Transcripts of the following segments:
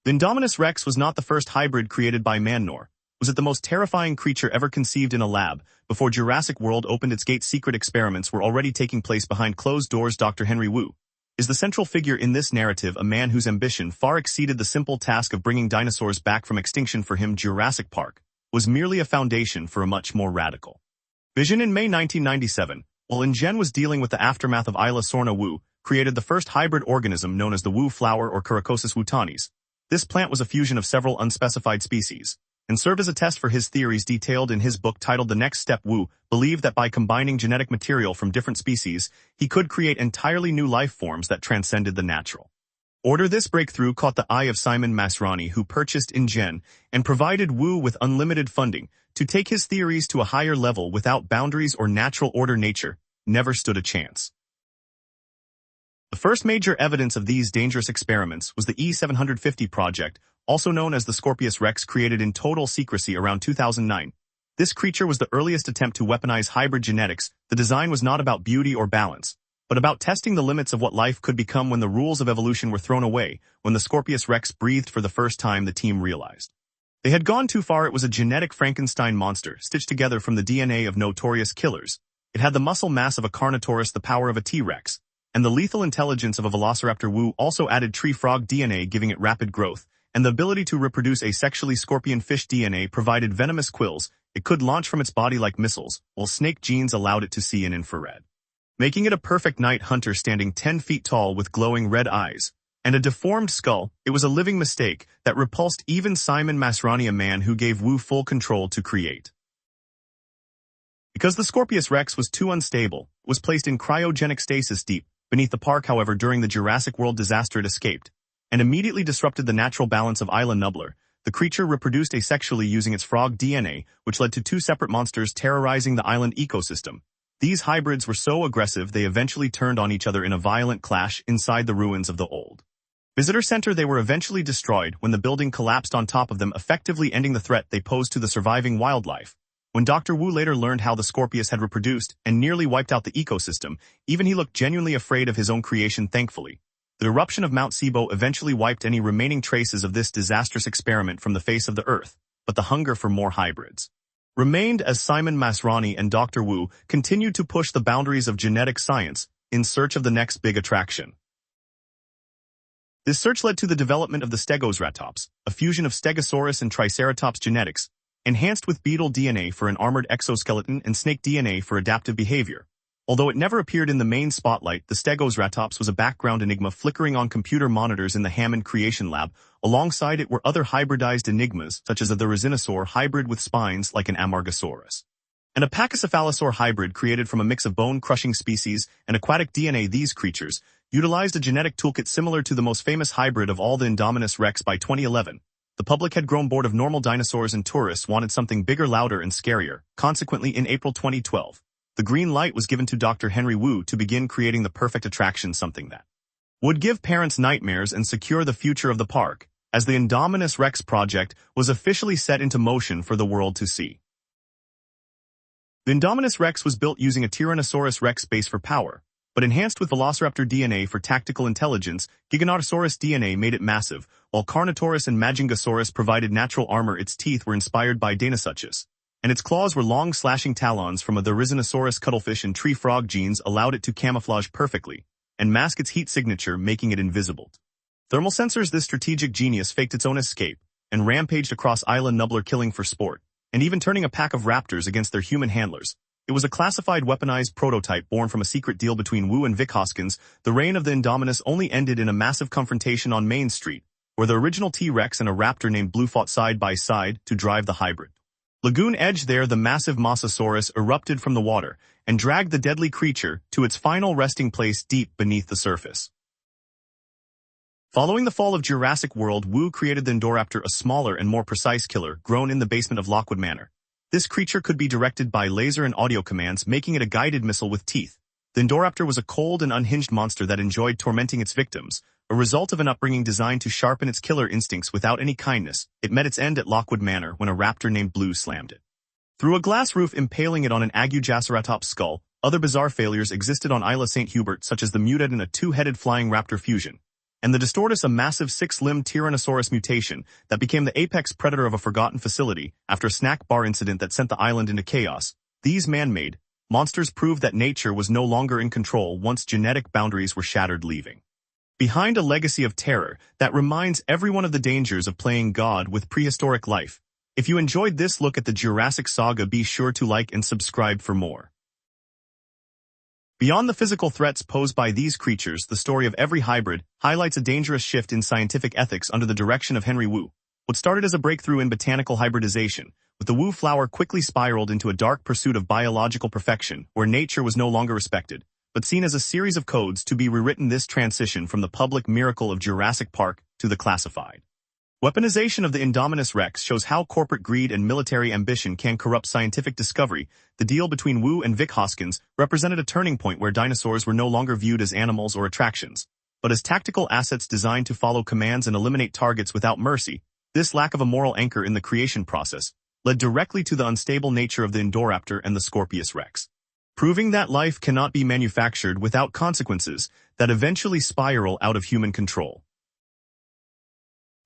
The Indominus Rex was not the first hybrid created by man, nor was it the most terrifying creature ever conceived in a lab. Before Jurassic World opened its gates, secret experiments were already taking place behind closed doors. Dr. Henry Wu is the central figure in this narrative, a man whose ambition far exceeded the simple task of bringing dinosaurs back from extinction. For him, Jurassic Park was merely a foundation for a much more radical vision. In May 1997, while InGen was dealing with the aftermath of Isla Sorna, Wu created the first hybrid organism known as the Wu flower, or Coricosis wutanis. This plant was a fusion of several unspecified species and served as a test for his theories detailed in his book titled The Next Step. Wu believed that by combining genetic material from different species, he could create entirely new life forms that transcended the natural order. This breakthrough caught the eye of Simon Masrani, who purchased InGen and provided Wu with unlimited funding to take his theories to a higher level. Without boundaries or natural order, nature never stood a chance. The first major evidence of these dangerous experiments was the E750 project, also known as the Scorpius Rex, created in total secrecy around 2009. This creature was the earliest attempt to weaponize hybrid genetics. The design was not about beauty or balance, but about testing the limits of what life could become. When the rules of evolution were thrown away, when the Scorpius Rex breathed for the first time, the team realized they had gone too far. It was a genetic Frankenstein monster, stitched together from the DNA of notorious killers. It had the muscle mass of a Carnotaurus, the power of a T-Rex, and the lethal intelligence of a Velociraptor. Wu also added tree frog DNA, giving it rapid growth, and the ability to reproduce asexually. Scorpion fish DNA provided venomous quills it could launch from its body like missiles, while snake genes allowed it to see in infrared, making it a perfect night hunter. Standing 10 feet tall with glowing red eyes and a deformed skull, it was a living mistake that repulsed even Simon Masrani, a man who gave Wu full control to create. Because the Scorpius Rex was too unstable, it was placed in cryogenic stasis deep beneath the park. However, during the Jurassic World disaster, it escaped and immediately disrupted the natural balance of Isla Nublar. The creature reproduced asexually using its frog DNA, which led to two separate monsters terrorizing the island ecosystem. These hybrids were so aggressive they eventually turned on each other in a violent clash inside the ruins of the old visitor center. They were eventually destroyed when the building collapsed on top of them, effectively ending the threat they posed to the surviving wildlife. When Dr. Wu later learned how the Scorpius had reproduced and nearly wiped out the ecosystem, even he looked genuinely afraid of his own creation. Thankfully, the eruption of Mount Sibo eventually wiped any remaining traces of this disastrous experiment from the face of the earth, but the hunger for more hybrids remained as Simon Masrani and Dr. Wu continued to push the boundaries of genetic science in search of the next big attraction. This search led to the development of the Stegosratops, a fusion of Stegosaurus and Triceratops genetics, enhanced with beetle DNA for an armored exoskeleton and snake DNA for adaptive behavior. Although it never appeared in the main spotlight, the Stegosratops was a background enigma flickering on computer monitors in the Hammond Creation Lab. Alongside it were other hybridized enigmas, such as the Resinosaur hybrid with spines like an Amargasaurus, and a Pachycephalosaur hybrid created from a mix of bone-crushing species and aquatic DNA. These creatures utilized a genetic toolkit similar to the most famous hybrid of all, the Indominus Rex. By 2011, the public had grown bored of normal dinosaurs and tourists wanted something bigger, louder, and scarier. Consequently, in April 2012, the green light was given to Dr. Henry Wu to begin creating the perfect attraction, something that would give parents nightmares and secure the future of the park, as the Indominus Rex project was officially set into motion for the world to see. The Indominus Rex was built using a Tyrannosaurus Rex base for power, but enhanced with Velociraptor DNA for tactical intelligence. Giganotosaurus DNA made it massive, while Carnotaurus and Majungasaurus provided natural armor. Its teeth were inspired by Deinosuchus, and its claws were long slashing talons from the Resinosaurus cuttlefish, and tree frog genes allowed it to camouflage perfectly and mask its heat signature, making it invisible. Thermal sensors. This strategic genius faked its own escape and rampaged across Isla Nublar, killing for sport, and even turning a pack of raptors against their human handlers. It was a classified weaponized prototype born from a secret deal between Wu and Vic Hoskins. The reign of the Indominus only ended in a massive confrontation on Main Street, where the original T-Rex and a raptor named Blue fought side by side to drive the hybrid Lagoon Edge. There, the massive Mosasaurus erupted from the water and dragged the deadly creature to its final resting place deep beneath the surface. Following the fall of Jurassic World, Wu created the Indoraptor, a smaller and more precise killer grown in the basement of Lockwood Manor. This creature could be directed by laser and audio commands, making it a guided missile with teeth. The Indoraptor was a cold and unhinged monster that enjoyed tormenting its victims, a result of an upbringing designed to sharpen its killer instincts without any kindness. It met its end at Lockwood Manor when a raptor named Blue slammed it through a glass roof, impaling it on an Agujaceratops skull. Other bizarre failures existed on Isla St. Hubert, such as the Mutad and a two-headed flying raptor fusion. and the Distortus a massive six-limbed Tyrannosaurus mutation that became the apex predator of a forgotten facility after a snack bar incident that sent the island into chaos. These man-made monsters proved that nature was no longer in control once genetic boundaries were shattered, leaving behind a legacy of terror that reminds everyone of the dangers of playing God with prehistoric life. If you enjoyed this look at the Jurassic saga, be sure to like and subscribe for more. Beyond the physical threats posed by these creatures, the story of every hybrid highlights a dangerous shift in scientific ethics under the direction of Henry Wu. What started as a breakthrough in botanical hybridization, with the Wu flower quickly spiraled into a dark pursuit of biological perfection, where nature was no longer respected, but seen as a series of codes to be rewritten. This transition from the public miracle of Jurassic Park to the classified weaponization of the Indominus Rex shows how corporate greed and military ambition can corrupt scientific discovery. The deal between Wu and Vic Hoskins represented a turning point where dinosaurs were no longer viewed as animals or attractions, but as tactical assets designed to follow commands and eliminate targets without mercy. This lack of a moral anchor in the creation process led directly to the unstable nature of the Indoraptor and the Scorpius Rex, proving that life cannot be manufactured without consequences that eventually spiral out of human control.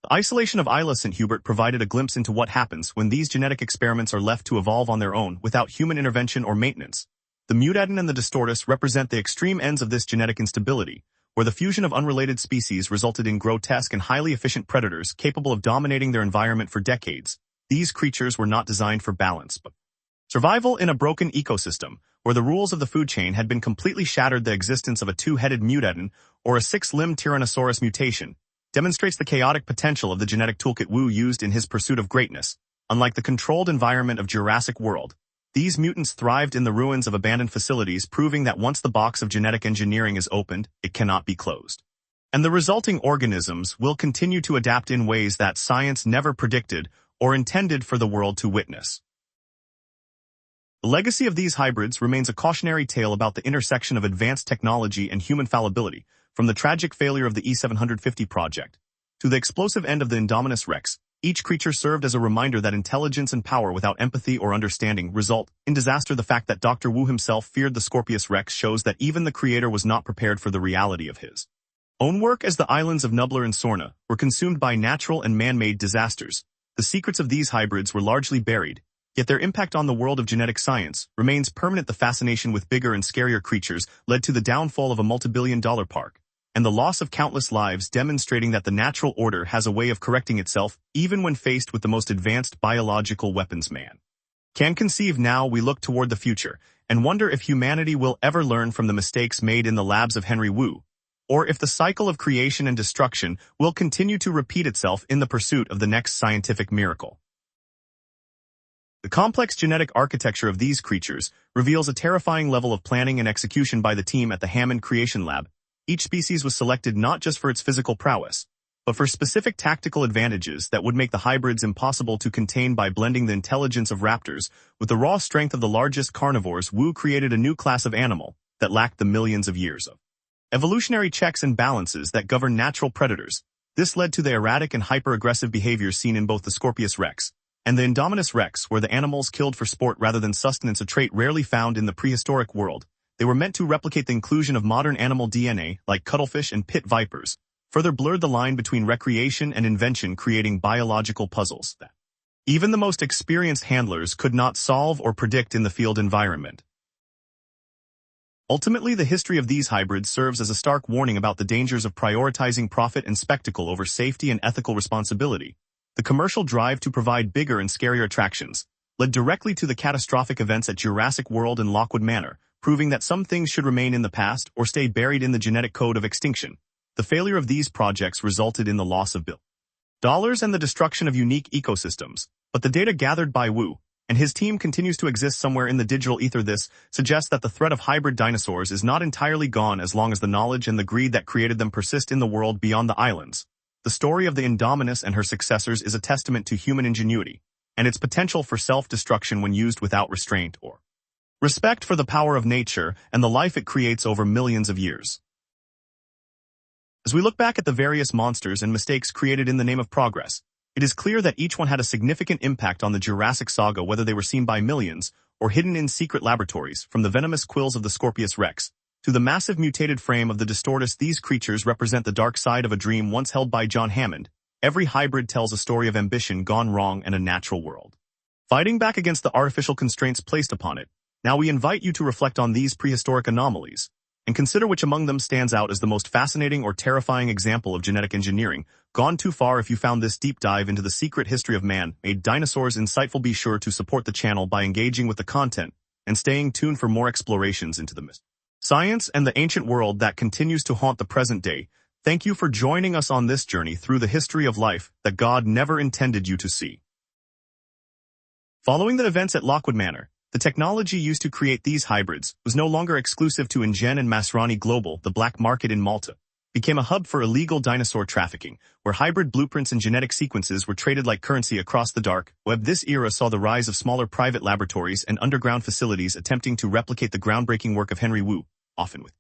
The isolation of Isla St. Hubert provided a glimpse into what happens when these genetic experiments are left to evolve on their own without human intervention or maintenance. The Mutadin and the Distortus represent the extreme ends of this genetic instability, where the fusion of unrelated species resulted in grotesque and highly efficient predators capable of dominating their environment for decades. These creatures were not designed for balance, but survival in a broken ecosystem, where the rules of the food chain had been completely shattered. The existence of a two-headed Mutadin or a six-limbed Tyrannosaurus mutation demonstrates the chaotic potential of the genetic toolkit Wu used in his pursuit of greatness. Unlike the controlled environment of Jurassic World, these mutants thrived in the ruins of abandoned facilities, proving that once the box of genetic engineering is opened, it cannot be closed. And the resulting organisms will continue to adapt in ways that science never predicted or intended for the world to witness. The legacy of these hybrids remains a cautionary tale about the intersection of advanced technology and human fallibility, from the tragic failure of the E750 project to the explosive end of the Indominus Rex. Each creature served as a reminder that intelligence and power without empathy or understanding result in disaster. The fact that Dr. Wu himself feared the Scorpius Rex shows that even the creator was not prepared for the reality of his own work, as the islands of Nublar and Sorna were consumed by natural and man-made disasters. The secrets of these hybrids were largely buried, yet their impact on the world of genetic science remains permanent. The fascination with bigger and scarier creatures led to the downfall of a multi-billion-dollar park and the loss of countless lives, demonstrating that the natural order has a way of correcting itself even when faced with the most advanced biological weapons man can conceive. Now we look toward the future and wonder if humanity will ever learn from the mistakes made in the labs of Henry Wu, or if the cycle of creation and destruction will continue to repeat itself in the pursuit of the next scientific miracle. The complex genetic architecture of these creatures reveals a terrifying level of planning and execution by the team at the Hammond Creation Lab. Each species was selected not just for its physical prowess, but for specific tactical advantages that would make the hybrids impossible to contain. By blending the intelligence of raptors with the raw strength of the largest carnivores, Wu created a new class of animal that lacked the millions of years of evolutionary checks and balances that govern natural predators. This led to the erratic and hyper-aggressive behaviors seen in both the Scorpius Rex and the Indominus Rex, where the animals killed for sport rather than sustenance, a trait rarely found in the prehistoric world. They were meant to replicate the inclusion of modern animal DNA, like cuttlefish and pit vipers, further blurred the line between recreation and invention, creating biological puzzles that even the most experienced handlers could not solve or predict in the field environment. Ultimately, the history of these hybrids serves as a stark warning about the dangers of prioritizing profit and spectacle over safety and ethical responsibility. The commercial drive to provide bigger and scarier attractions led directly to the catastrophic events at Jurassic World and Lockwood Manor, proving that some things should remain in the past or stay buried in the genetic code of extinction. The failure of these projects resulted in the loss of dollars and the destruction of unique ecosystems, but the data gathered by Wu and his team continues to exist somewhere in the digital ether. This suggests that the threat of hybrid dinosaurs is not entirely gone as long as the knowledge and the greed that created them persist in the world beyond the islands. The story of the Indominus and her successors is a testament to human ingenuity and its potential for self-destruction when used without restraint or respect for the power of nature and the life it creates over millions of years. As we look back at the various monsters and mistakes created in the name of progress, it is clear that each one had a significant impact on the Jurassic saga, whether they were seen by millions or hidden in secret laboratories, from the venomous quills of the Scorpius Rex To the massive mutated frame of the Distortus, these creatures represent the dark side of a dream once held by John Hammond. Every hybrid tells a story of ambition gone wrong and a natural world fighting back against the artificial constraints placed upon it. Now we invite you to reflect on these prehistoric anomalies and consider which among them stands out as the most fascinating or terrifying example of genetic engineering gone too far. If you found this deep dive into the secret history of man-made dinosaurs insightful, be sure to support the channel by engaging with the content and staying tuned for more explorations into the mystery, science, and the ancient world that continues to haunt the present day. Thank you for joining us on this journey through the history of life that God never intended you to see. Following the events at Lockwood Manor, the technology used to create these hybrids was no longer exclusive to InGen and Masrani Global. The black market in Malta became a hub for illegal dinosaur trafficking, where hybrid blueprints and genetic sequences were traded like currency across the dark web. This era saw the rise of smaller private laboratories and underground facilities attempting to replicate the groundbreaking work of Henry Wu, often with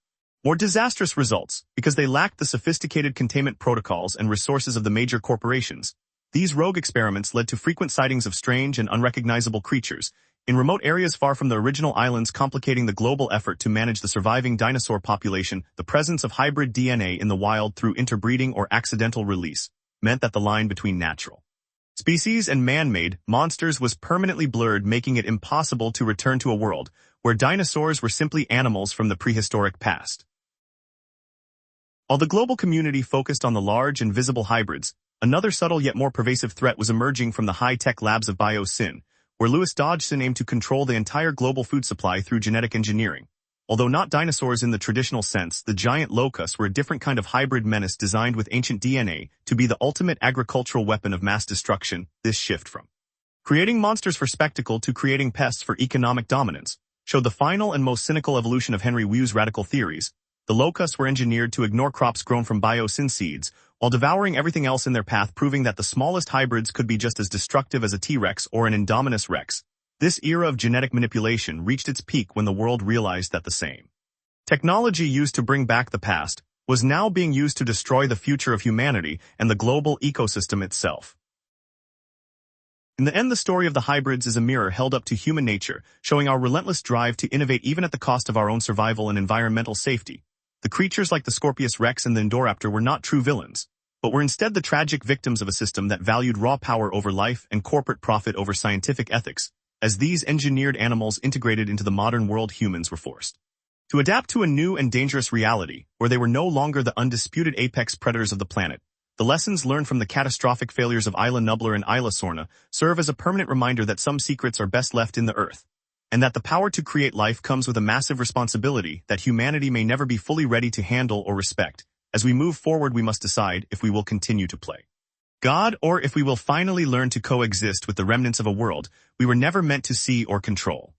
more disastrous results because they lacked the sophisticated containment protocols and resources of the major corporations. These rogue experiments led to frequent sightings of strange and unrecognizable creatures in remote areas far from the original islands, complicating the global effort to manage the surviving dinosaur population. The presence of hybrid DNA in the wild through interbreeding or accidental release meant that the line between natural species and man-made monsters was permanently blurred, making it impossible to return to a world where dinosaurs were simply animals from the prehistoric past. While the global community focused on the large and visible hybrids, another subtle yet more pervasive threat was emerging from the high-tech labs of Biosyn, where Louis Dodgson aimed to control the entire global food supply through genetic engineering. Although not dinosaurs in the traditional sense, the giant locusts were a different kind of hybrid menace designed with ancient DNA to be the ultimate agricultural weapon of mass destruction. This shift from creating monsters for spectacle to creating pests for economic dominance showed the final and most cynical evolution of Henry Wu's radical theories. The locusts were engineered to ignore crops grown from Biosyn seeds, while devouring everything else in their path, proving that the smallest hybrids could be just as destructive as a T-Rex or an Indominus Rex. This era of genetic manipulation reached its peak when the world realized that the same technology used to bring back the past was now being used to destroy the future of humanity and the global ecosystem itself. In the end, the story of the hybrids is a mirror held up to human nature, showing our relentless drive to innovate even at the cost of our own survival and environmental safety. The creatures like the Scorpius Rex and the Indoraptor were not true villains, but were instead the tragic victims of a system that valued raw power over life and corporate profit over scientific ethics. As these engineered animals integrated into the modern world, humans were forced to adapt to a new and dangerous reality, where they were no longer the undisputed apex predators of the planet. The lessons learned from the catastrophic failures of Isla Nublar and Isla Sorna serve as a permanent reminder that some secrets are best left in the earth, and that the power to create life comes with a massive responsibility that humanity may never be fully ready to handle or respect. As we move forward, we must decide if we will continue to play God or if we will finally learn to coexist with the remnants of a world we were never meant to see or control.